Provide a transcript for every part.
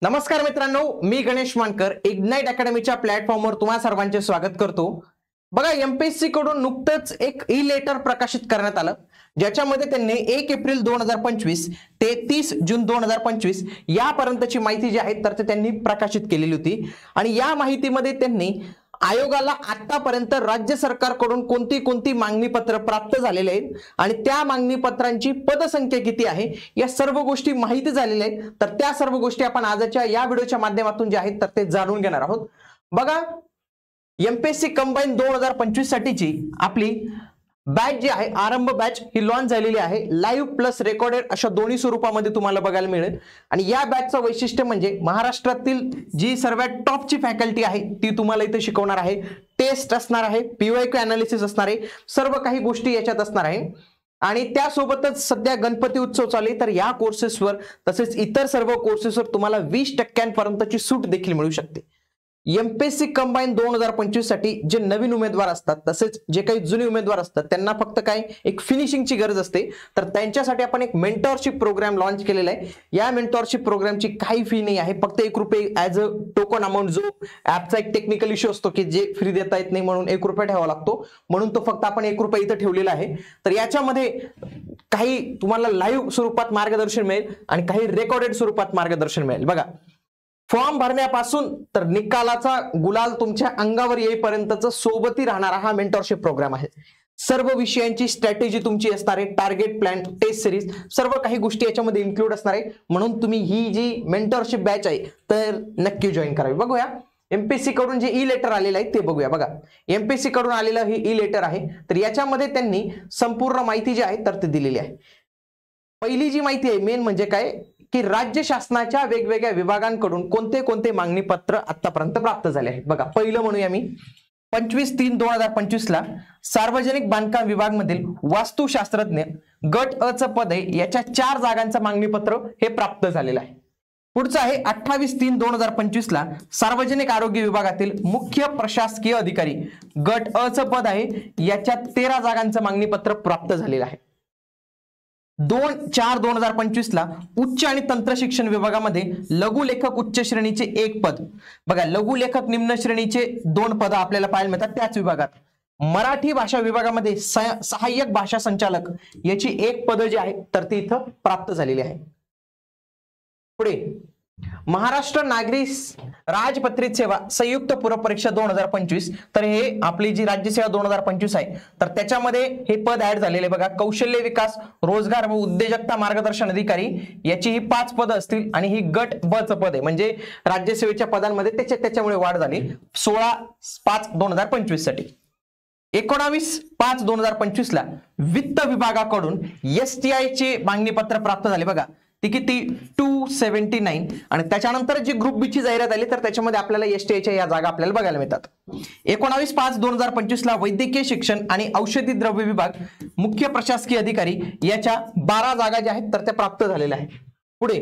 नमस्कार मित्रांनो, मी गणेश मानकर इग्नाइट अकॅडमीच्या प्लॅटफॉर्मवर तुम्हा सर्वांचे स्वागत करतो। बघा, एमपीएससी कडून नुकतंच एक ई लेटर प्रकाशित करण्यात आलं, ज्याच्यामध्ये त्यांनी 1 एप्रिल 2025 ते 30 जून 2025 यापर्यंतची माहिती जी आहे तर त्यांनी प्रकाशित केलेली होती। आणि या माहितीमध्ये त्यांनी आयोगाला आतापर्यंत राज्य सरकारकडून कोणती कोणती मागणी पत्र प्राप्त झालेले आहेत आणि त्या मागणी पत्रांची पदसंख्या किती आहे या सर्व गोष्टी माहिती झालेल्या आहेत। तर त्या सर्व गोष्टी आपण आजच्या या व्हिडिओच्या माध्यमातून जे आहेत तर ते जाणून घेणार आहोत। बघा, एमपीएससी कंबाईन 2025 साठीची आपली बॅच जी आहे, आरंभ बॅच ही लॉन्च झालेली आहे। लाईव्ह प्लस रेकॉर्डेड अशा दोन्ही स्वरूपामध्ये तुम्हाला बघायला मिळेल। आणि या बॅचचं वैशिष्ट्य म्हणजे महाराष्ट्रातील जी सर्वात टॉपची फॅकल्टी आहे ती तुम्हाला इथे शिकवणार आहे। टेस्ट असणार आहे, पीवायक्यू एनालिसिस असणार आहे, सर्व काही गोष्टी याच्यात असणार आहे। आणि त्यासोबतच सध्या गणपती उत्सव चालू आहे, तर या कोर्सेसवर तसेच इतर सर्व कोर्सेसवर तुम्हाला 20% सूट देखील मिळू शकते। एमपीएससी कंबाईन 2025 साठी जे नवीन उमेदवार असतात तसेच जे काही जुने उमेदवार असतात त्यांना फक्त काय एक फिनिशिंगची गरज असते, तर त्यांच्यासाठी आपण एक मेंटॉरशिप प्रोग्राम लॉन्च केलेला आहे। या मेंटॉरशिप प्रोग्रामची काही फी नाही आहे, फक्त ₹1 ॲज अ टोकन अमाऊंट। जो ॲपचा एक टेक्निकल इश्यू असतो की जे फ्री देता येत नाही म्हणून ₹1 ठेवावा लागतो, म्हणून तो फक्त आपण ₹1 इथं ठेवलेला आहे। तर याच्यामध्ये काही तुम्हाला लाईव्ह स्वरूपात मार्गदर्शन मिळेल आणि काही रेकॉर्डेड स्वरूपात मार्गदर्शन मिळेल। बघा, फॉर्म भरण्यापासून तर निकालाचा गुलाल तुमच्या अंगावर येईपर्यंतचा सोबती राहणारा हा मेंटॉरशिप प्रोग्राम आहे। सर्व विषयांची स्ट्रॅटेजी तुमची असणार आहे, टार्गेट प्लॅन, टेस्ट सिरीज, सर्व काही गोष्टी याच्यामध्ये इन्क्लूड असणार आहे। म्हणून तुम्ही ही जी मेंटॉरशिप बॅच आहे तर नक्की जॉईन करावी। बघूया एमपीएससी कडून जे ई लेटर आलेलं आहे ते बघूया। बघा, एमपीएससी कडून आलेलं हे ई लेटर आहे, तर याच्यामध्ये त्यांनी संपूर्ण माहिती जी आहे तर ती दिलेली आहे। पहिली जी माहिती आहे मेन म्हणजे काय की राज्य शासनाच्या वेगवेगळ्या विभागांकडून कोणते कोणते मागणी पत्र आतापर्यंत प्राप्त झाले आहेत। बघा, पहिलं म्हणूया मी 25/3/2025 ला सार्वजनिक बांधकाम विभाग मधील वास्तुशास्त्रज्ञ गट अ चं पद आहे, याच्या 4 जागांचं मागणी पत्र हे प्राप्त झालेलं आहे। पुढचं आहे 28/3/2025 ला सार्वजनिक आरोग्य विभागातील मुख्य प्रशासकीय अधिकारी गट अ चं पद आहे, याच्या 13 जागांचं मागणी पत्र प्राप्त झालेलं आहे। 2/4/2025 ला उच्च आणि तंत्र शिक्षण विभागामध्ये लघुलेखक उच्च श्रेणीचे 1 पद। बघा, लघुलेखक निम्न श्रेणीचे 2 पद आपल्याला पाहायला मिळतात त्याच विभागात। मराठी भाषा विभागामध्ये सहाय्यक भाषा संचालक याची 1 पद जी आहे तर ती इथं प्राप्त झालेली आहे। पुढे महाराष्ट्र नागरी राजपत्रित सेवा संयुक्त पूरक परीक्षा 2025, तर हे आपली जी राज्य सेवा 2025 आहे तर त्याच्यामध्ये हे पद ऍड झालेले। बघा, कौशल्य विकास, रोजगार व उद्योजकता मार्गदर्शन अधिकारी याची ही 5 पद असतील आणि ही गट ब चं पद आहे, म्हणजे राज्यसेवेच्या पदांमध्ये त्याच्यामुळे वाढ झाली 16/5/2025 साठी। 19/5/2025 ला वित्त विभागाकडून एसटीआय चे मागणी पत्र प्राप्त झाले। बघा, ती किती 279, आणि त्याच्यानंतर जी ग्रुप बी ची जाहिरात आली तर त्याच्यामध्ये आपल्याला एसटीआयच्या या जागा आपल्याला बघायला मिळतात। 19/5/2025 ला वैद्यकीय शिक्षण आणि औषधी द्रव्य विभाग मुख्य प्रशासकीय अधिकारी याच्या 12 जागा ज्या आहेत तर त्या प्राप्त झालेल्या आहेत। पुढे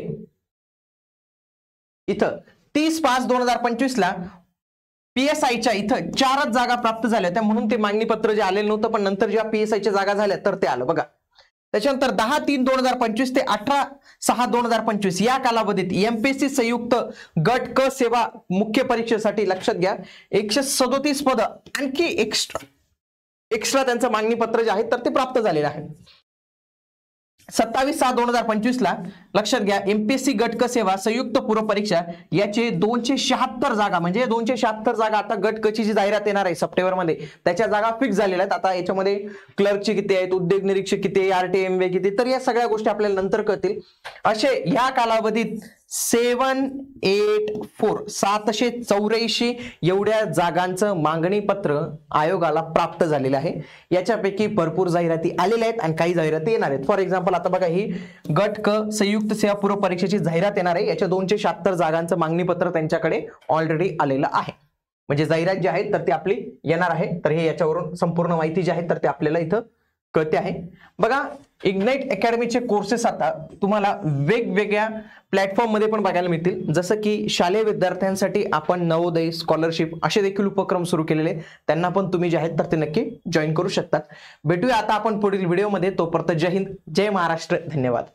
इथं 30/5/2025 ला पीएसआयच्या इथं 4च जागा प्राप्त झाल्या होत्या, म्हणून ते मागणी पत्र जे आलेलं नव्हतं, पण नंतर जेव्हा पीएसआयच्या जागा झाल्या तर ते आलं। बघा, त्याच्यानंतर 10/3/2025 ते 18/6/2025 या कालावधीत एमपीएससी संयुक्त गट क सेवा मुख्य परीक्षेसाठी लक्षात घ्या 137 पद आणखी एक्स्ट्रा त्यांचं मागणी पत्र जे आहे तर ते प्राप्त झालेलं आहे। 27/6/2025 ला लक्षात घ्या एमपीएससी गट क सेवा संयुक्त पूर्व परीक्षा याचे 276 जागा, म्हणजे 276 जागा आता गट क ची जी जाहिरात येणार आहे सप्टेंबर मध्ये त्याच्या जागा फिक्स झालेल्या आहेत। आता याच्यामध्ये क्लर्कची किती आहेत, उद्योग निरीक्षक किती आहे, आरटीएमवे किती, तर या सगळ्या गोष्टी आपल्याला नंतर कळतील। असे या कालावधीत 784 एवढ्या जागांचं मागणी पत्र आयोगाला प्राप्त झालेलं आहे। याच्यापैकी भरपूर जाहिराती आलेल्या आहेत आणि काही जाहिराती येणार आहेत। फॉर एक्झाम्पल आता बघा, ही गट क संयुक्त सेवा पूर्व परीक्षेची जाहिरात येणार आहे, याच्या 276 जागांचं मागणी पत्र त्यांच्याकडे ऑलरेडी आलेलं आहे, म्हणजे जाहिरात जी आहे तर ती आपली येणार आहे। तर हे याच्यावरून संपूर्ण माहिती जी आहे तर ते आपल्याला इथं कळते आहे। बघा, इग्नाइट अकॅडमीचे कोर्सेस आता तुम्हाला वेगवेगळ्या प्लॅटफॉर्म मध्ये पण बघायला मिळतील, जसं की शालेय विद्यार्थ्यांसाठी आपण नवोदय, स्कॉलरशिप असे देखील उपक्रम सुरू केलेले, त्यांना पण तुम्ही जे आहेत तर ते नक्की जॉईन करू शकतात। भेटूया आता आपण पुढील व्हिडिओमध्ये, तोपर्यंत जय हिंद, जय महाराष्ट्र, धन्यवाद।